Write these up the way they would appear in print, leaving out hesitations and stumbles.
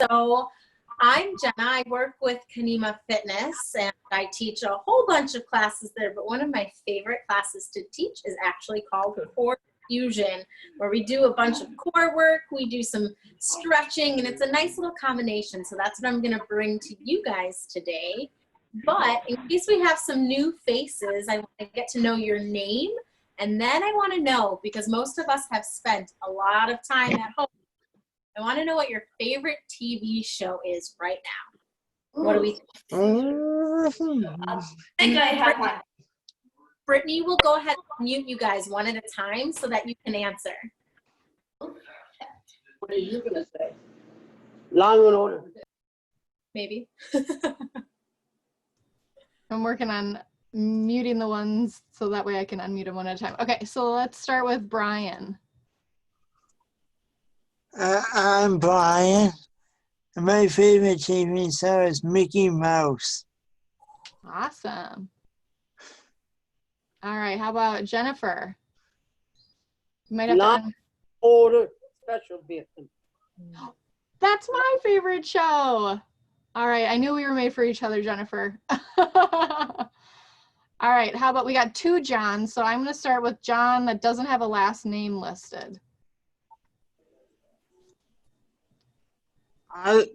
So I'm Jenna. I work with Kinema Fitness and I teach a whole bunch of classes there, but one of my favorite classes to teach is actually called Core Fusion, where we do a bunch of core work, we do some stretching, and it's a nice little combination. So that's what I'm going to bring to you guys today. But in case we have some new faces, I want to get to know your name, and then I want to know, because most of us have spent a lot of time at home, I want to know what your favorite TV show is right now. What do we think? I think I have one. Brittany will go ahead and mute you guys one at a time so that you can answer. What are you going to say? Law and Order. Maybe. I'm working on muting the ones so that way I can unmute them one at a time. Okay, so let's start with Brian. I'm Brian. My favorite TV show is Mickey Mouse. Awesome. All right, how about Jennifer? You might have Law to Order Special Victim. That's my favorite show. All right, I knew we were made for each other, Jennifer. All right, how about we got two Johns, so I'm going to start with John that doesn't have a last name listed. Hi,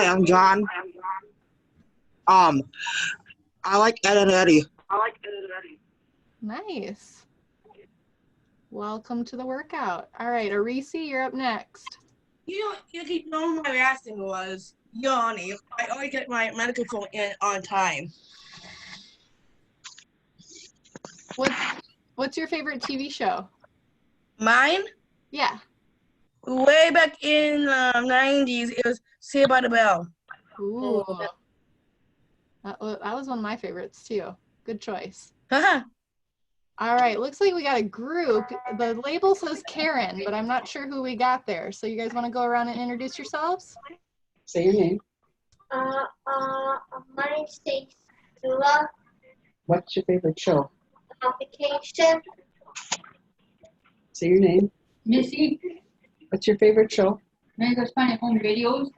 I'm John. I like Ed and Eddie. Nice. Welcome to the workout. All right, Arisi, you're up next. You keep knowing my last name was Yanni. I always get my medical phone in on time. What's your favorite TV show? Mine? Yeah. Way back in the 90s, it was Saved by the Bell. Ooh. That was one of my favorites too. Good choice. Haha. All right, looks like we got a group. The label says Karen, but I'm not sure who we got there. So you guys want to go around and introduce yourselves? Say your name. My name's Stacey. What's your favorite show? Vacation. Say your name. Missy, What's your favorite show? America's Funny Home Videos.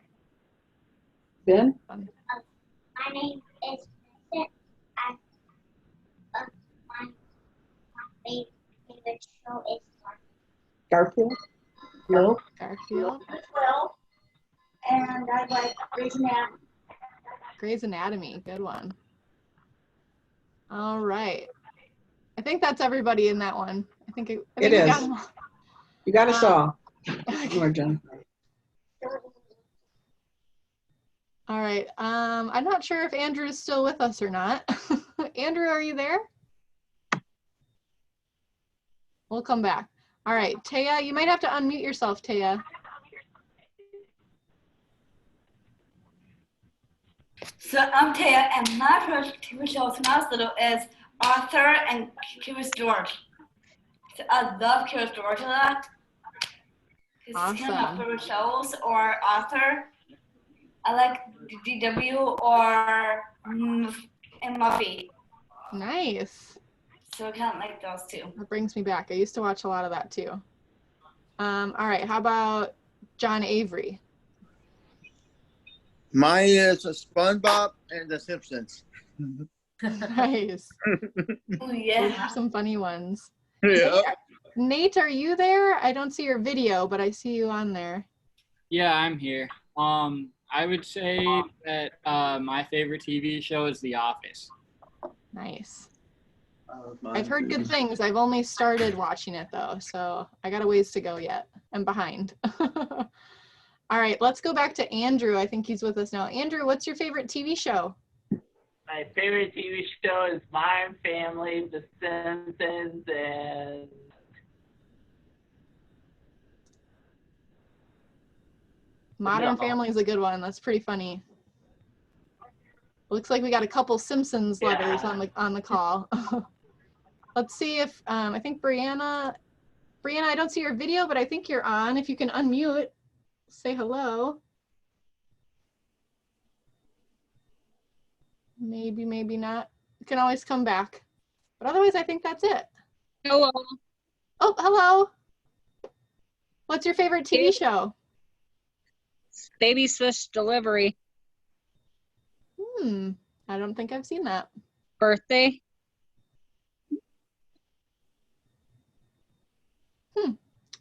Ben? My name is Vincent. My favorite show is Garfield? Hello? Garfield. Well, and I like Grey's Anatomy. Grey's Anatomy, good one. All right. I think that's everybody in that one. I think It we is. got them all. You got us all. Okay. More, John. All right. I'm not sure if Andrew is still with us or not. Andrew, are you there? We'll come back. All right, Taya, you might have to unmute yourself, Taya. So I'm Taya, and my first TV show when I was little is Arthur and Curious George. So I love Curious George a lot. It's kind of my Awesome. favorite shows, or Arthur. I like DW or and Muffy. Nice. So I kind of like those two. That brings me back. I used to watch a lot of that too. All right, how about John Avery? Mine is a SpongeBob and The Simpsons. Nice. Oh Those yeah. are some funny ones. Yeah. Nate, are you there? I don't see your video, but I see you on there. Yeah, I'm here. I would say that my favorite TV show is The Office. Nice. I've heard good things. I've only started watching it though, so I got a ways to go yet. I'm behind. All right, let's go back to Andrew. I think he's with us now. Andrew, what's your favorite TV show? My favorite TV show is Modern Family, The Simpsons, and Modern Family is a good one. That's pretty funny. Looks like we got a couple Simpsons lovers on the call. Let's see if I think Brianna, I don't see your video, but I think you're on. If you can unmute, say hello. Maybe, maybe not. You can always come back. But otherwise, I think that's it. Hello. Oh, hello. What's your favorite TV show? Baby Swiss delivery. I don't think I've seen that. Birthday.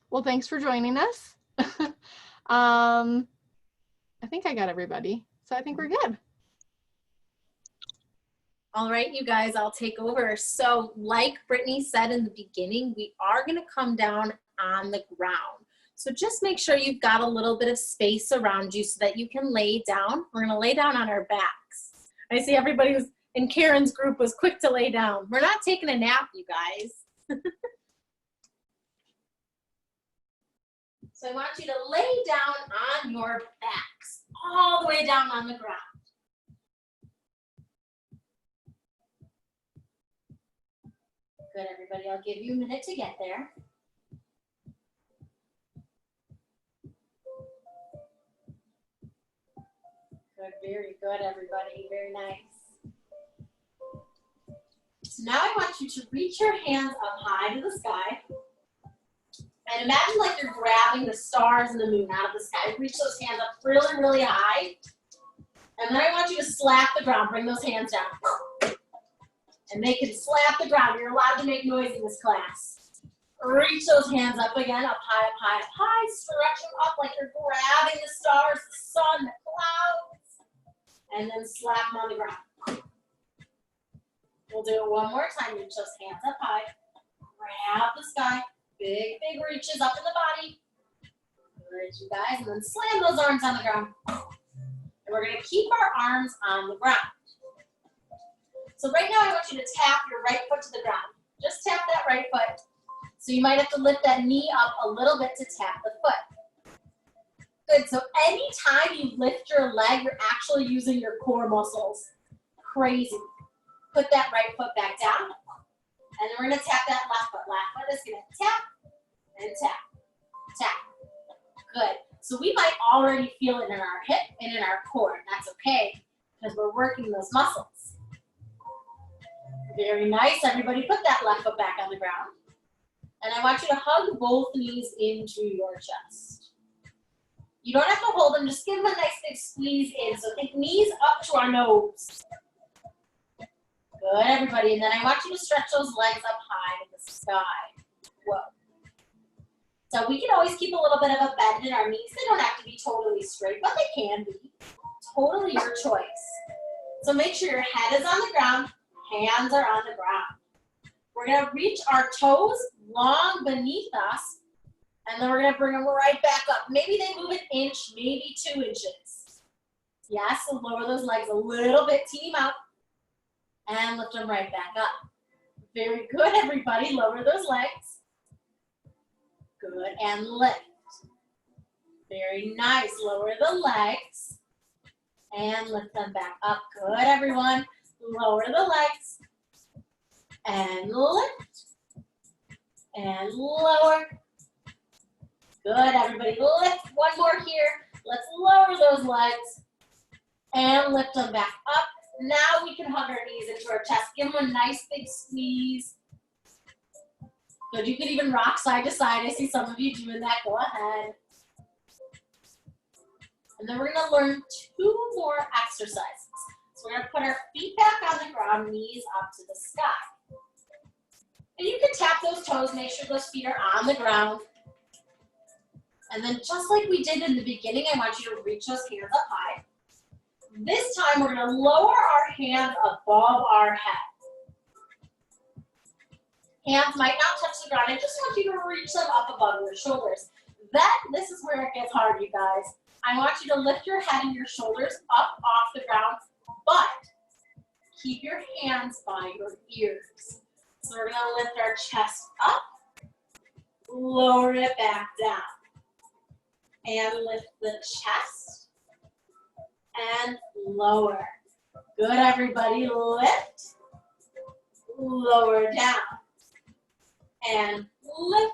Well, thanks for joining us. I think I got everybody, so I think we're good. All right, you guys, I'll take over. So like Brittany said in the beginning, we are gonna come down on the ground. So just make sure you've got a little bit of space around you so that you can lay down. We're gonna lay down on our backs. I see everybody who's in Karen's group was quick to lay down. We're not taking a nap, you guys. So I want you to lay down on your backs, all the way down on the ground. Good, everybody. I'll give you a minute to get there. Good, very good, everybody. Very nice. So now I want you to reach your hands up high to the sky. And imagine like you're grabbing the stars and the moon out of the sky. Reach those hands up really, really high. And then I want you to slap the ground. Bring those hands down. And they can slap the ground. You're allowed to make noise in this class. Reach those hands up again, up high, up high, up high. Stretch them up like you're grabbing the stars, the sun, the clouds. And then slap them on the ground. We'll do it one more time. Reach those hands up high. Grab the sky. Big, big reaches up in the body. Good, you guys. And then slam those arms on the ground. And we're going to keep our arms on the ground. So right now I want you to tap your right foot to the ground. Just tap that right foot. So you might have to lift that knee up a little bit to tap the foot. Good, so anytime you lift your leg, you're actually using your core muscles. Crazy. Put that right foot back down. And then we're gonna tap that left foot. Left foot is gonna tap and tap, tap. Good. So we might already feel it in our hip and in our core. And that's okay, because we're working those muscles. Very nice, everybody. Put that left foot back on the ground. And I want you to hug both knees into your chest. You don't have to hold them, just give them a nice big squeeze in. So think knees up to our nose. Good, everybody. And then I want you to stretch those legs up high in the sky. Whoa. So we can always keep a little bit of a bend in our knees. They don't have to be totally straight, but they can be. Totally your choice. So make sure your head is on the ground, hands are on the ground. We're going to reach our toes long beneath us, and then we're going to bring them right back up. Maybe they move an inch, maybe 2 inches. Yes, so lower those legs a little bit, team out, and lift them right back up. Very good, everybody. Lower those legs. Good, and lift. Very nice. Lower the legs, and lift them back up. Good, everyone. Lower the legs, and lift, and lower. Good, everybody. Lift. One more here. Let's lower those legs, and lift them back up. Now we can hug our knees into our chest. Give them a nice big squeeze. Good. You could even rock side to side. I see some of you doing that. Go ahead. And then we're going to learn 2 more exercises. So we're going to put our feet back on the ground, knees up to the sky. And you can tap those toes, make sure those feet are on the ground. And then just like we did in the beginning, I want you to reach those hands up high. This time we're going to lower our hands above our head. Hands might not touch the ground. I just want you to reach them up above your shoulders. This is where it gets hard, you guys. I want you to lift your head and your shoulders up off the ground, but keep your hands by your ears. So we're going to lift our chest up, lower it back down, and lift the chest and lower. Good, everybody. Lift, lower down, and lift,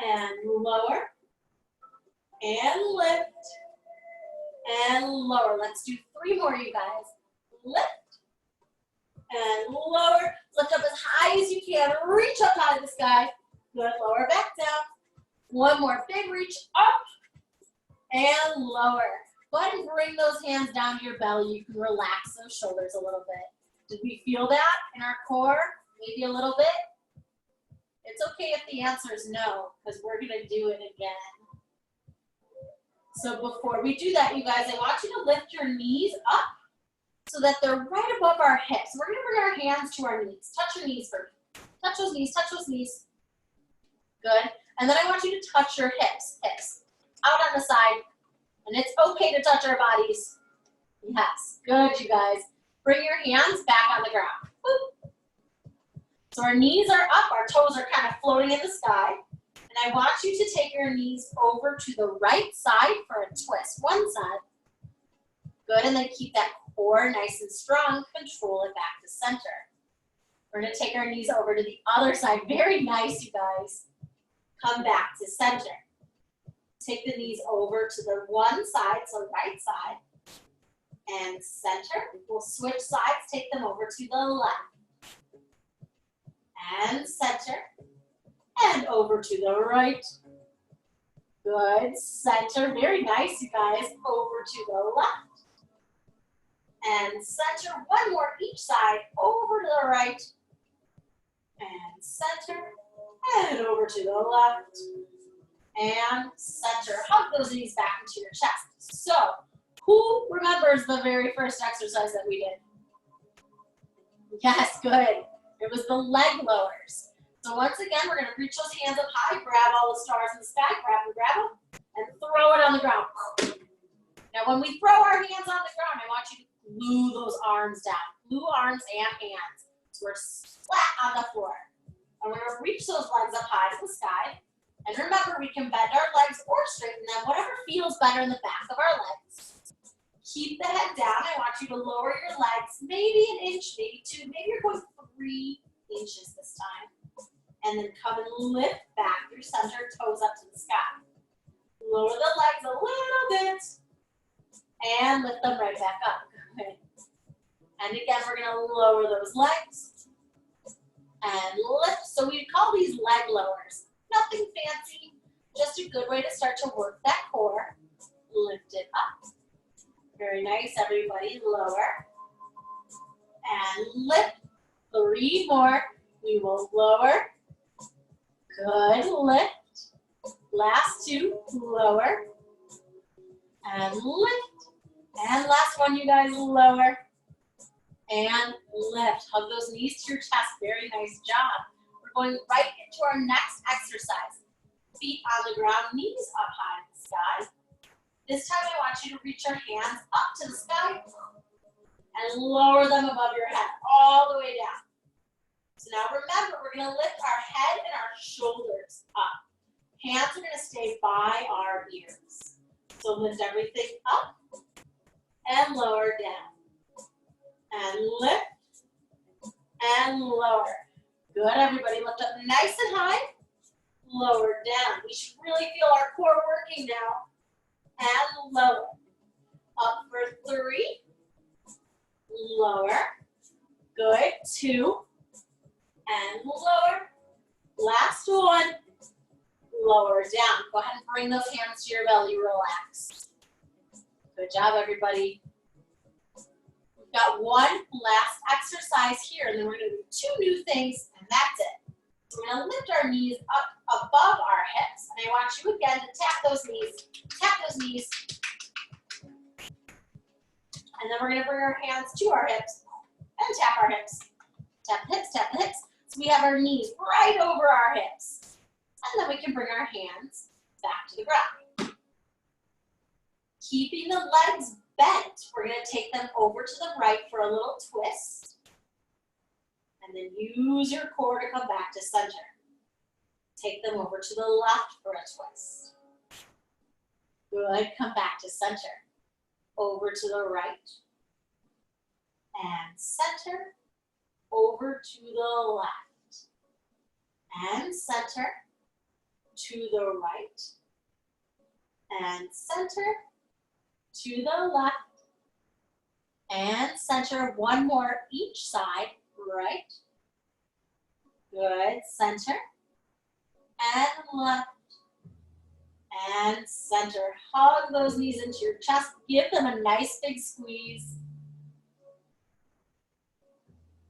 and lower, and lift, and lower. Let's do 3 more, you guys. Lift, and lower. Lift up as high as you can. Reach up out of the sky. Good, lower back down. One more big reach up, And lower. Go ahead and bring those hands down to your belly. You can relax those shoulders a little bit. Did we feel that in our core? Maybe a little bit? It's okay if the answer is no, because we're going to do it again. So before we do that, you guys, I want you to lift your knees up so that they're right above our hips. We're going to bring our hands to our knees. Touch your knees first. Touch those knees, touch those knees. Good. And then I want you to touch your hips, out on the side. And it's okay to touch our bodies. Yes, good, you guys. Bring your hands back on the ground. Boop. So our knees are up, our toes are kind of floating in the sky. And I want you to take your knees over to the right side for a twist. One side. Good, and then keep that core nice and strong. Control it back to center. We're going to take our knees over to the other side. Very nice, you guys. Come back to center. Take the knees over to the one side, so right side, and center. We'll switch sides, take them over to the left, and center, and over to the right. Good, center, very nice, you guys, over to the left, and center, one more each side, over to the right, and center, and over to the left, and center. Hug those knees back into your chest. So, who remembers the very first exercise that we did? Yes, good. It was the leg lowers. So once again, we're going to reach those hands up high, grab all the stars in the sky, grab them, and throw it on the ground. Now, when we throw our hands on the ground, I want you to glue those arms down. Glue arms and hands. So we're flat on the floor. And we're going to reach those legs up high to the sky. And remember, we can bend our legs or straighten them, whatever feels better in the back of our legs. Keep the head down. I want you to lower your legs, maybe an inch, maybe two, maybe you're going 3 inches this time. And then come and lift back your center, toes up to the sky. Lower the legs a little bit. And lift them right back up. Good. And again, we're going to lower those legs. And lift. So we call these leg lowers. Nothing fancy. Just a good way to start to work that core. Lift it up. Very nice, everybody. Lower. And lift. 3 more. We will lower. Good. Lift. Last 2. Lower. And lift. And last one, you guys. Lower. And lift. Hug those knees to your chest. Very nice job. We're going right into our next exercise. Feet on the ground, knees up high in the sky. This time I want you to reach your hands up to the sky and lower them above your head, all the way down. So now remember, we're going to lift our head and our shoulders up. Hands are going to stay by our ears. So lift everything up and lower down. And lift and lower. Good, everybody. Lift up nice and high. Lower down. We should really feel our core working now. And lower. Up for 3. Lower. Good. 2. And lower. Last one. Lower down. Go ahead and bring those hands to your belly. Relax. Good job, everybody. We've got one last exercise here, and then we're going to do 2 new things, and that's it. So we're going to lift our knees up above our hips, and I want you again to tap those knees, and then we're going to bring our hands to our hips and tap our hips. Tap the hips. So we have our knees right over our hips, and then we can bring our hands back to the ground. Keeping the legs bent, we're going to take them over to the right for a little twist. And then use your core to come back to center. Take them over to the left for a twist. Good, come back to center. Over to the right. And center. Over to the left. And center. To the right. And center. To the left. And center. One more each side. Right. Good. Center. And left. and center. Hug those knees into your chest. Give them a nice big squeeze.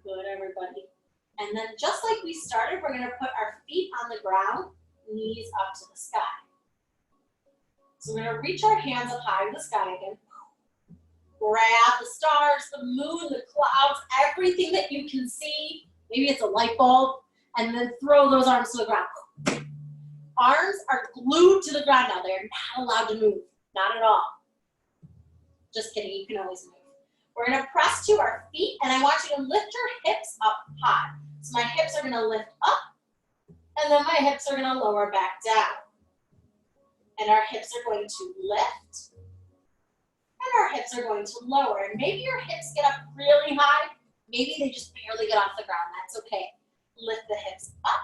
Good, everybody. And then just like we started, we're gonna put our feet on the ground, knees up to the sky. So we're gonna reach our hands up high to the sky again. Grab the stars, the moon, the clouds, everything that you can see. Maybe it's a light bulb, and then throw those arms to the ground. Arms are glued to the ground now. They're not allowed to move, not at all. Just kidding, you can always move. We're gonna press to our feet, and I want you to lift your hips up high. So my hips are gonna lift up, and then my hips are gonna lower back down. And our hips are going to lift, and our hips are going to lower. And maybe your hips get up really high, maybe they just barely get off the ground, that's okay. Lift the hips up,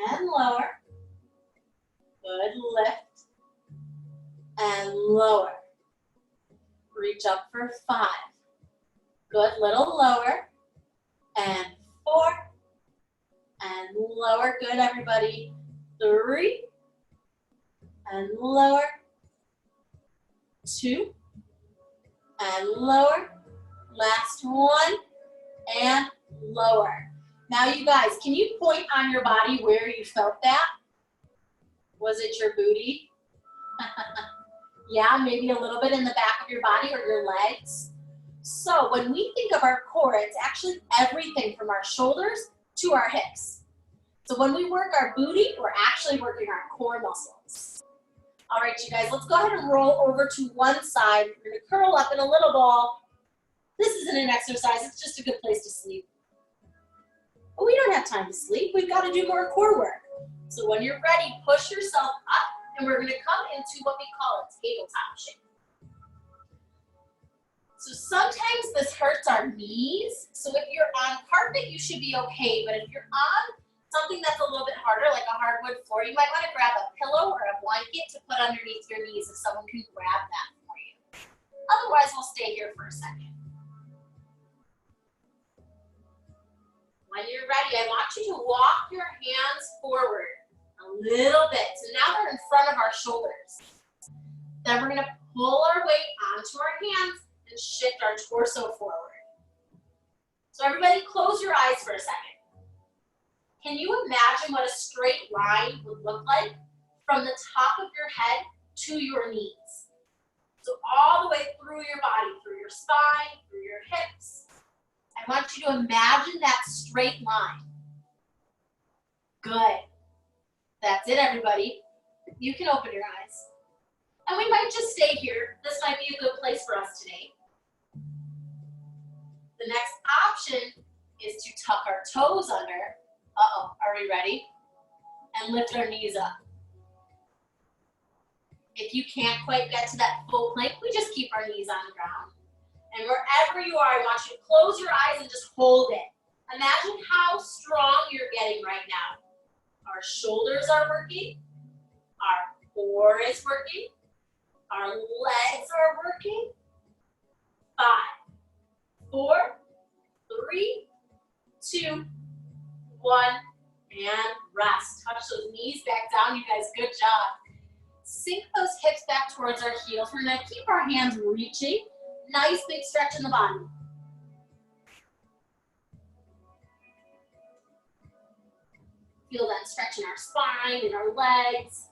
and lower. Good, lift, and lower. Reach up for 5. Good, little lower, and 4, and lower. Good, everybody. 3, and lower. 2, and lower. Last one, and lower. Now you guys, can you point on your body where you felt that? Was it your booty? Yeah, maybe a little bit in the back of your body or your legs. So when we think of our core, it's actually everything from our shoulders to our hips. So when we work our booty, we're actually working our core muscles. All right, you guys, let's go ahead and roll over to one side. We're gonna curl up in a little ball. This isn't an exercise, it's just a good place to sleep. But we don't have time to sleep, we've got to do more core work. So when you're ready, push yourself up, and we're gonna come into what we call a tabletop shape. So sometimes this hurts our knees. So if you're on carpet, you should be okay. But if you're on something that's a little bit harder, like a hardwood floor, you might want to grab a pillow or a blanket to put underneath your knees if someone can grab that for you. Otherwise, we'll stay here for a second. When you're ready, I want you to walk your hands forward a little bit. So now they're in front of our shoulders. Then we're gonna pull our weight onto our hands and shift our torso forward. So everybody close your eyes for a second. Can you imagine what a straight line would look like from the top of your head to your knees? So all the way through your body, through your spine, through your hips. I want you to imagine that straight line. Good. That's it, everybody. You can open your eyes. And we might just stay here. This might be a good place for us today. The next option is to tuck our toes under. Uh-oh, are we ready? And lift our knees up. If you can't quite get to that full plank, we just keep our knees on the ground. And wherever you are, I want you to close your eyes and just hold it. Imagine how strong you're getting right now. Our shoulders are working. Our core is working. Our legs are working. 5, 4, 3, 2, 1, and rest. Touch those knees back down, you guys. Good job. Sink those hips back towards our heels. We're going to keep our hands reaching. Nice big stretch in the body. Feel that stretch in our spine and our legs.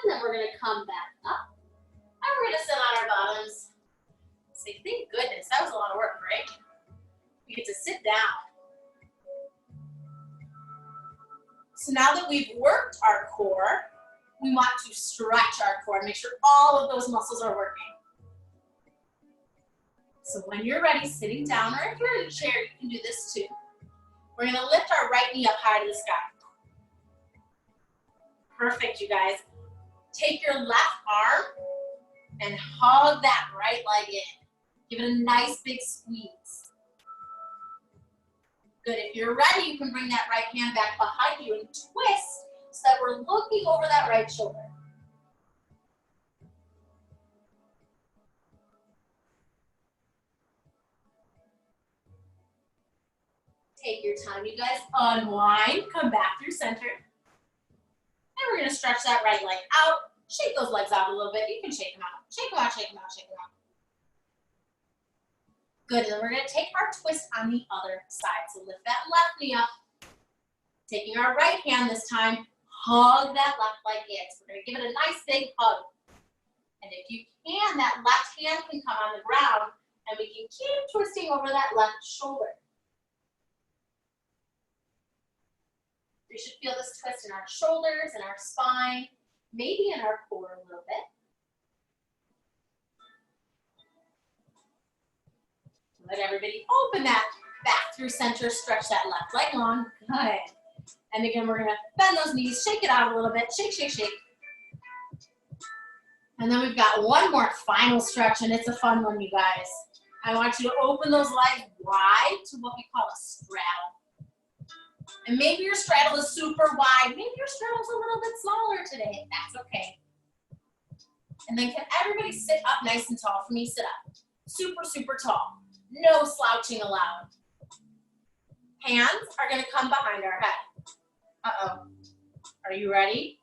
And then we're going to come back up. And we're going to sit on our bottoms. Say, thank goodness, that was a lot of work, right? We get to sit down. So now that we've worked our core, we want to stretch our core and make sure all of those muscles are working. So when you're ready, sitting down, or if you're in a chair, you can do this too. We're gonna lift our right knee up high to the sky. Perfect, you guys. Take your left arm and hug that right leg in. Give it a nice big squeeze. Good, if you're ready, you can bring that right hand back behind you and twist so that we're looking over that right shoulder. Take your time, you guys. Unwind, come back through center. And we're gonna stretch that right leg out. Shake those legs out a little bit. You can shake them out. Shake them out, shake them out, shake them out. Good, and then we're gonna take our twist on the other side. So lift that left knee up. Taking our right hand this time, hug that left leg in. So we're gonna give it a nice big hug. And if you can, that left hand can come on the ground and we can keep twisting over that left shoulder. We should feel this twist in our shoulders and our spine, maybe in our core a little bit. Let everybody open that back through center, stretch that left leg long. Good. And again, we're gonna bend those knees, shake it out a little bit, shake, shake, shake. And then we've got one more final stretch, and it's a fun one, you guys. I want you to open those legs wide to what we call a straddle. And maybe your straddle is super wide. Maybe your straddle's a little bit smaller today. That's okay. And then can everybody sit up nice and tall? For me, sit up. Super, super tall. No slouching allowed. Hands are going to come behind our head. Uh-oh. Are you ready?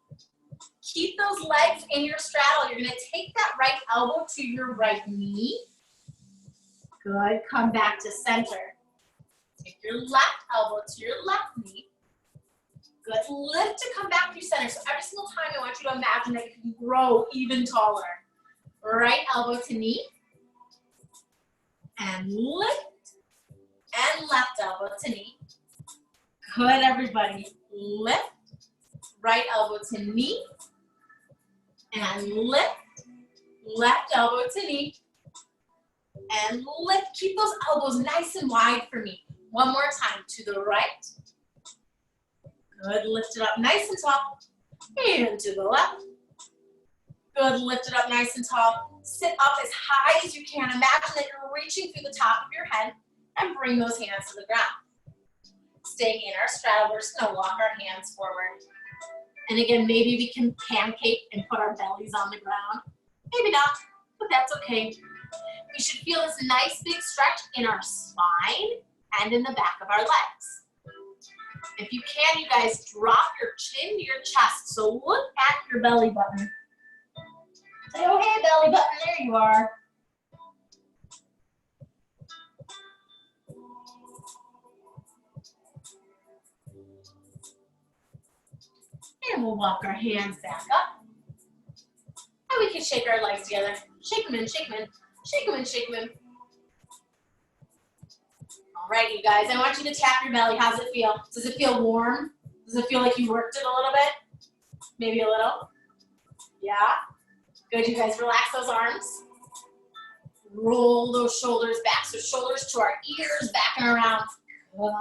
Keep those legs in your straddle. You're going to take that right elbow to your right knee. Good. Come back to center. Take your left elbow to your left knee. Good. Lift to come back through center. So every single time I want you to imagine that you can grow even taller. Right elbow to knee. And lift. And left elbow to knee. Good, everybody. Lift. Right elbow to knee. And lift. Left elbow to knee. And lift. Keep those elbows nice and wide for me. One more time. To the right. Good. Lift it up nice and tall. And to the left. Good. Lift it up nice and tall. Sit up as high as you can. Imagine that you're reaching through the top of your head. And bring those hands to the ground. Staying in our straddle, we're just going to walk our hands forward. And again, maybe we can pancake and put our bellies on the ground. Maybe not, but that's okay. We should feel this nice big stretch in our spine and in the back of our legs. If you can, you guys, drop your chin to your chest. So look at your belly button. Say, oh, hey, belly button, there you are. And we'll walk our hands back up. And we can shake our legs together. Shake them in, shake them in, shake them in, shake them in. All right, you guys, I want you to tap your belly. How's it feel? Does it feel warm? Does it feel like you worked it a little bit? Maybe a little? Yeah? Good, you guys, relax those arms. Roll those shoulders back. So shoulders to our ears, back and around. Good.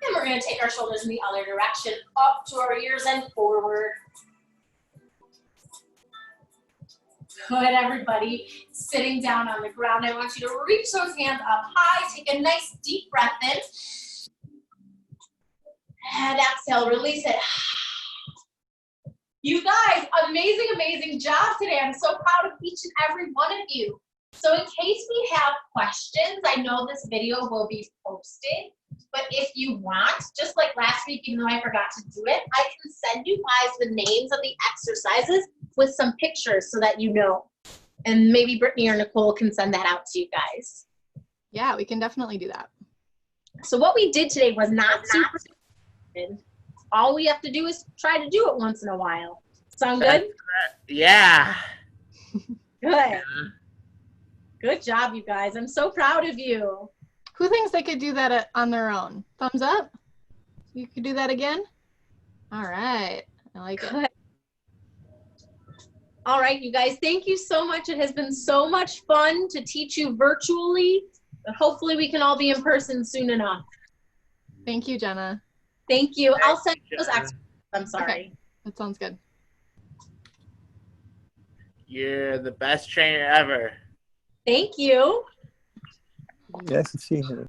And we're going to take our shoulders in the other direction, up to our ears and forward. Good, everybody. Sitting down on the ground, I want you to reach those hands up high. Take a nice deep breath in. And exhale, release it. You guys, amazing, amazing job today. I'm so proud of each and every one of you. So in case we have questions, I know this video will be posted. But if you want, just like last week, even though I forgot to do it, I can send you guys the names of the exercises with some pictures so that you know. And maybe Brittany or Nicole can send that out to you guys. Yeah, we can definitely do that. So what we did today was not super good. All we have to do is try to do it once in a while. Sound good? Yeah. Good. Good job, you guys. I'm so proud of you. Who thinks they could do that on their own? Thumbs up? You could do that again? All right. I like it. All right, you guys. Thank you so much. It has been so much fun to teach you virtually. But hopefully we can all be in person soon enough. Thank you, Jenna. Thank you. I'll send you those extras. I'm sorry. Okay. That sounds good. You're the best trainer ever. Thank you. Yes, see her.